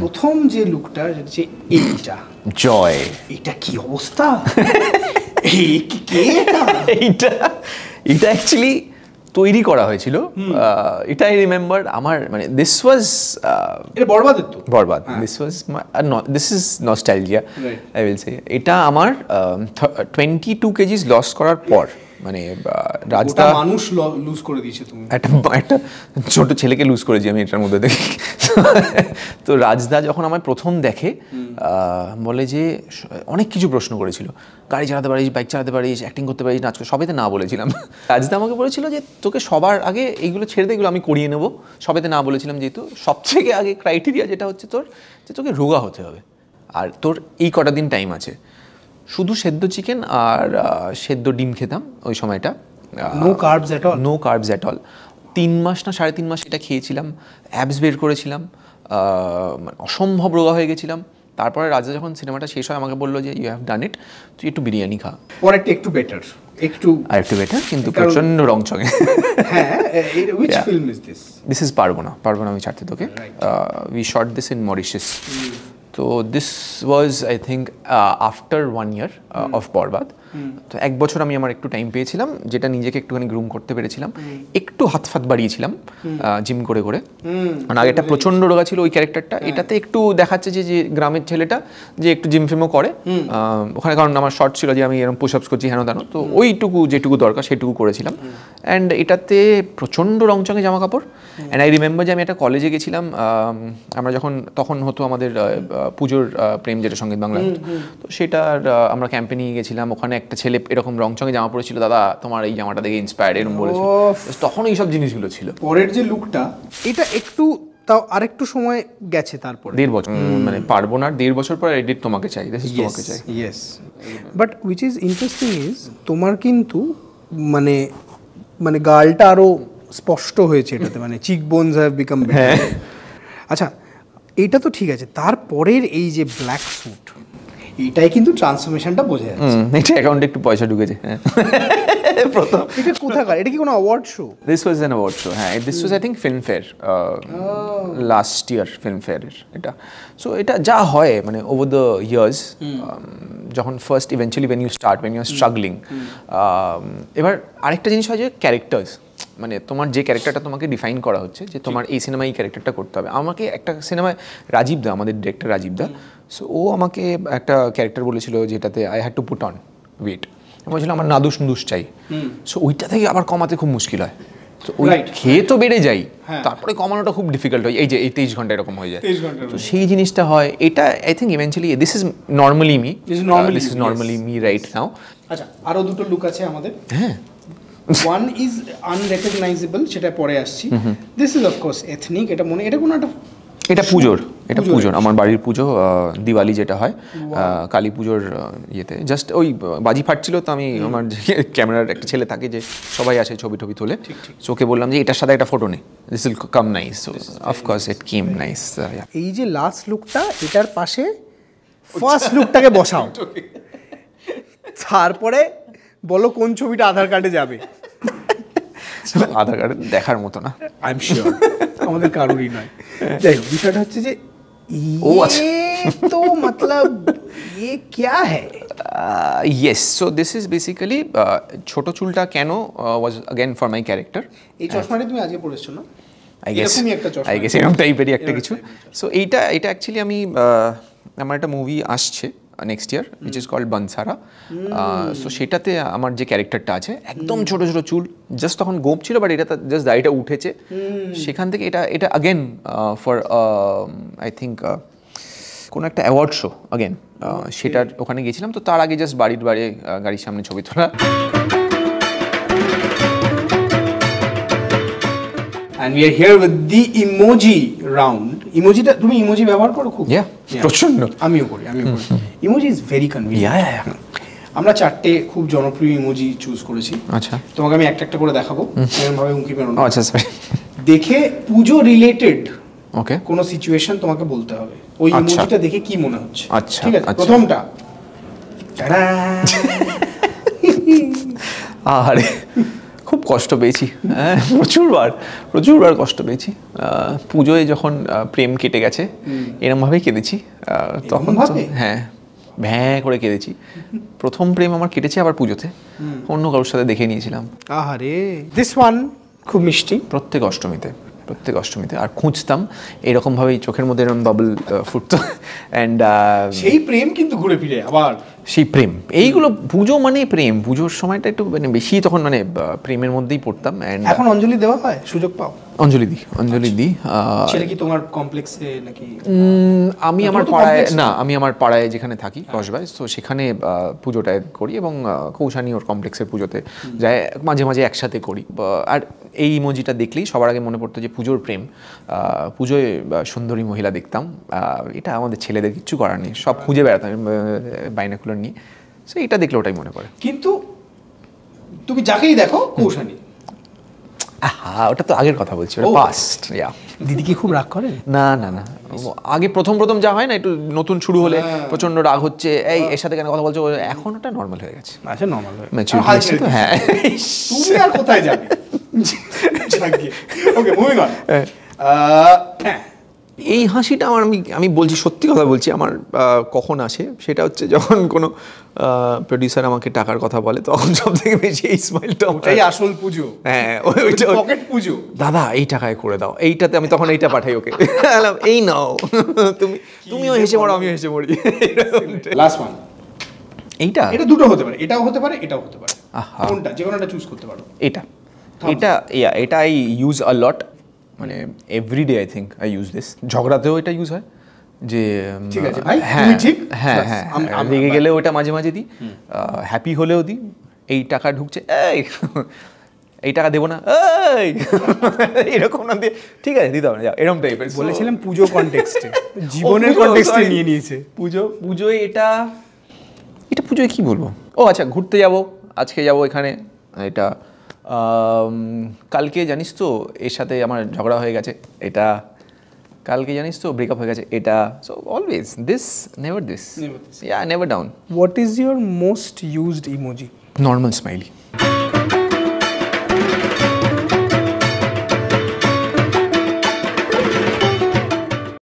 প্রথম যে লুকটা যে এইটা জয়, এটা কি অবস্থা? এইটা অ্যাকচুয়ালি তৈরি করা হয়েছিল। এটা আই রিমেম্বার আমার মানে দিস ওয়াজ বরবাদের তো Barbaad. This is nostalgia I will say. এটা আমার 22 কেজিস লস করার পর, মানে রাজদা মানুষ লুজ করে দিয়েছে তুমি। একটা ছোট ছেলেকে লুজ করেছি আমি এটার মধ্যে দেখে। তো রাজদা যখন আমার প্রথম দেখে বলে যে অনেক কিছু প্রশ্ন করেছিল, গাড়ি চালাতে পারিস, বাইক চালাতে পারিস, অ্যাক্টিং করতে পারিস, নাচ করতে, সবেতে না বলেছিলাম। রাজদা আমাকে বলেছিল যে তোকে সবার আগে এইগুলো ছেড়ে দে, এগুলো আমি করিয়ে নেবো। সবেতে না বলেছিলাম, যেহেতু সবথেকে আগে ক্রাইটেরিয়া যেটা হচ্ছে তোর, যে তোকে রোগা হতে হবে আর তোর এই কটা দিন টাইম আছে। শুধু সেদ্ধ চিকেন আর সেদ্ধ ডিম খেতাম ওই সময়টা, no carbs at all. No carbs at all. 3 মাস না 3.5 মাস এটা খেয়েছিলাম, অ্যাবস বের করেছিলাম, অসম্ভব রোগা হয়ে গেছিলাম। তারপরে রাজা যখন সিনেমাটা শেষ হয় আমাকে বললো যে ইউ হ্যাভ ডান ইট, তুই একটু বিরিয়ানি খা। পরেরটা একটু বেটার, একটু বেটার, কিন্তু প্রচন্ড রংচঙে। হ্যাঁ, which film is this? This is পারবো না আমি ছাড়তে তোকে। We shot this in Mauritius. তো this was I think after 1 year of Barbaad. তো 1 বছর আমি আমার একটু টাইম পেয়েছিলাম, যেটা নিজেকে একটুখানি গ্রুম করতে পেরেছিলাম, একটু হাত ফাত বাড়িয়েছিলাম জিম করে করে। মানে আগেটা প্রচণ্ড রোগা ছিল ওই ক্যারেক্টারটা, এটাতে একটু দেখাচ্ছে যে গ্রামের ছেলেটা যে একটু জিম ফিমও করে ওখানে, কারণ আমার শর্ট ছিল যে আমি এরকম পুশ আপস করছি হেন তেন, তো ওইটুকু যেটুকু দরকার সেটুকু করেছিলাম। অ্যান্ড এটাতে প্রচণ্ড রংচঙে জামা কাপড়। অ্যান্ড আই রিমেম্বার যে আমি একটা কলেজে গেছিলাম, আমরা তখন হতো আমাদের পুজোর প্রেম, যেটা সঙ্গীত বাংলা, তো সেটার আমরা ক্যাম্পে নিয়ে গেছিলাম। ওখানে একটা ছেলে এরকম রংচঙে জামা পরেছিল, দাদা তোমার এই জামাটা দেখে ইন্সপায়ার্ড এরকম বলেছিল। তখন এইসব জিনিসগুলো ছিল। পরের যে লুকটা, এটা একটু তাও আরেকটু সময় গেছে, তারপর 1.5 বছর, মানে পারবো না, 1.5 বছর পর এডিট তোমাকে চাই, তোমাকে চাই। Yes, but which is interesting is তোমার কিন্তু মানে গালটা আরো স্পষ্ট হয়েছে এটাতে, মানে চিক বোনস হ্যাভ বিকাম বেটার। আচ্ছা, এইটা তো ঠিক আছে, তারপরের এই যে ব্ল্যাক স্যুট, এটাই কিন্তু ট্রান্সফরমেশনটা বোঝা যাচ্ছে। এটা অ্যাকাউন্টে একটু পয়সা ঢুকেছে প্রথম। এটা কোথাকার? এটা কি কোনো award show? This was an award show. হ্যাঁ, this was I think Filmfare, last year ফিল্মফেয়ারের এটা। সো এটা যা হয় মানে ওভার দ্য ইয়ার্স, যখন first eventually when you are struggling. এবার আরেকটা জিনিস হয় যে ক্যারেক্টার্স, মানে তোমার যে ক্যারেক্টারটা তোমাকে ডিফাইন করা হচ্ছে যে তোমার এই সিনেমায় এই ক্যারেক্টারটা করতে হবে। আমাকে একটা সিনেমায় রাজীব দা, আমাদের ডিরেক্টর রাজীব দা, সো ও আমাকে একটা ক্যারেক্টার বলেছিল যেটাতে I had to put on weight. বলছিল আমার নাদুস নুদুস চাই। সো ওইটা থেকে আবার কমাতে খুব মুশকিল হয়। তো ওই খেয়ে তো বেড়ে যাই, তারপরে কমানোটা খুব ডিফিকাল্ট হয়। এই যে এই 23 ঘন্টা এরকম হয়ে যায়, তো সেই জিনিসটা হয়। এটা I think eventually this is normally me right now. আচ্ছা, আরো দুটো লুক আছে আমাদের। হ্যাঁ, ওয়ান ইজ আনরেকগনাইজেবল, সেটা পরে আসছি। This is of course ethnic. এটা কোনো একটা, এটা পুজোর আমার বাড়ির পুজো, দিওয়ালি যেটা হয়, কালী পুজোর ইয়েতে জাস্ট ওই বাজি ফাটছিল, তো আমি আমার ক্যামেরার একটা ছেলে থাকে যে সবাই আসে ছবি তোলে, ওকে বললাম যে এটার সাথে একটা ফটো নে, this will come nice. So of course it came nice. এই যে লাস্ট লুকটা, এটার পাশে ফার্স্ট লুকটাকে বসাও, তারপরে বলো কোন ছবিটা আধার কার্ডে যাবে। আধার কার্ডে দেখার মতো না, আই এম শিওর আমাদের কারোরই নয়। যাই হোক, বিষয়টা হচ্ছে যে ও আচ্ছা, তো মতলব ये क्या है? Yes, so this is basically ছোট চুলটা কেন was again for my character. এই চশমাটা তুমি আজকে পরেছো না? I guess এরকম টাইপেরই একটা কিছু। সো এইটা অ্যাকচুয়ালি আমি আমার একটা মুভি আসছে next year which is called Bansara. So সেটাতে আমার যে ক্যারেক্টারটা আছে, একদম ছোট চুল, জাস্ট তখন গোপ ছিল, বাট এটা জাস্ট দাড়িটা উঠেছে। সেখান থেকে এটা আগেন ফর আই থিঙ্ক কোনো একটা অ্যাওয়ার্ড শো আগেন, সেটার ওখানে গেছিলাম। তো তার আগে জাস্ট গাড়ির সামনে ছবি তোলা। And we are here with the emoji round. Emojiটা তুমি ইমোজি ব্যবহার করো খুব? প্রচন্ড। আমিও করি। Emoji is very convenient. আমরা 4টে খুব জনপ্রিয় ইমোজি চুজ করেছি। আচ্ছা, তোমাকে আমি একটা করে দেখাবো, এরকম ভাবে উঁকি মেরো না। আচ্ছা, সরি। দেখে পুজো রিলেটেড ওকে কোনো সিচুয়েশন তোমাকে বলতে হবে, ওই ইমোজিটা দেখে কি মনে হচ্ছে। আচ্ছা, ঠিক আছে, প্রথমটা। আরে খুব কষ্ট পেয়েছি, হ্যাঁ প্রচুরবার কষ্ট পেয়েছি। পুজোয় যখন প্রেম কেটে গেছে এরমভাবেই কেঁদেছি, তখন তো হ্যাঁ ভ্যাঁ করে কেঁদেছি। প্রথম প্রেম আমার কেটেছে আবার পুজোতে, অন্য কারোর সাথে দেখে নিয়েছিলাম। আহারে, দিস ওয়ান খুব মিষ্টি। প্রত্যেক অষ্টমীতে আর খুঁজতাম এরকমভাবেই, চোখের মধ্যে এরকম বাবল ফুটতো। অ্যান্ড সেই প্রেম কিন্তু ঘুরে ফিরে আবার সেই প্রেম, এইগুলো পুজো মানে প্রেম, পুজোর সময়টা একটু মানে বেশি তখন মানে প্রেমের মধ্যেই পড়তাম। অ্যান্ড এখন অঞ্জলি দেওয়া হয়, সুযোগ পাও? অঞ্জলি দিই। সেটা কি তোমার কমপ্লেক্সে নাকি? আমি আমার পাড়ায় না, আমি আমার পাড়ায় যেখানে থাকি কসবায়, তো সেখানে পুজোটা করি এবং কৌশানী ওর কমপ্লেক্সের পুজোতে যায়, মাঝে মাঝে একসাথে করি। আর এই ইমোজিটা দেখলেই সবার আগে মনে পড়তো যে পুজোর প্রেম, পুজোয় সুন্দরী মহিলা দেখতাম। এটা আমাদের ছেলেদের কিচ্ছু করার নেই, সব খুঁজে বেড়াতাম বাইনাকুলার নিয়ে, সো এটা দেখলে ওটাই মনে পড়ে। কিন্তু তুমি যাকেই দেখো কৌশানী। হ্যাঁ, ওটা তো আগের কথা বলছি, ওটা পাস্ট। দিদি কি খুব রাগ করে? না, আগে প্রথম যা হয় না, একটু নতুন শুরু হলে প্রচন্ড রাগ হচ্ছে, এই এর সাথে কেন কথা বলছো, এখন ওটা নর্মাল হয়ে গেছে। আচ্ছা, নর্মাল হয়ে ম্যাচুরিটি এসেছে তো। হ্যাঁ, তুমি আর কোথায় যাবে? ওকে, মুভিং অন। এই হাসিটা আমার, আমি বলছি সত্যি কথা বলছি, আমার কখন আসে সেটা হচ্ছে যখন কোনো প্রডিউসার আমাকে টাকার কথা বলে, তখন সব থেকে বেশি এই স্মাইলটা। ওটাই আসল পুজো। হ্যাঁ, পকেট পুজো। দাদা এই টাকায় করে দাও, এইটাতে আমি তখন এইটা পাঠাই ওকে, এই নাও, তুমিও হেসে মরো আমিও হেসে মরি। লাস্ট ওয়ান, এটা দুটো হতে পারে, এটাও হতে পারে, এটাও হতে পারে। কোনটা? যে কোনোটা চুজ করতে পারো। এটা আই ইউজ আ লট, মানে everyday I think I use this. ঝগড়াতেও এটা ইউজ হয় যে ঠিক আছে ভাই, তুমি ঠিক। হ্যাঁ, রেগে গেলে ওটা মাঝে মাঝে দিই, হ্যাপি হলেও দিই। এই টাকা ঢুকছে, এই টাকা দেবো না, এরকম না দিয়ে, ঠিক আছে দিতে হবে না, এরকম টাইপের। বলেছিলাম পুজো কনটেক্সটে, জীবনের কনটেক্সটে নিয়ে নিয়েছে। পুজোয় এটা পুজোয় কি বলবো, ও আচ্ছা, ঘুরতে যাবো, আজকে যাবো এখানে, এটা কালকে জানিস তো এর সাথে আমার ঝগড়া হয়ে গেছে, এটা কালকে জানিস তো ব্রেকআপ হয়ে গেছে, এটা। So always this, never this, never down. What is your most used emoji? Normal smiley.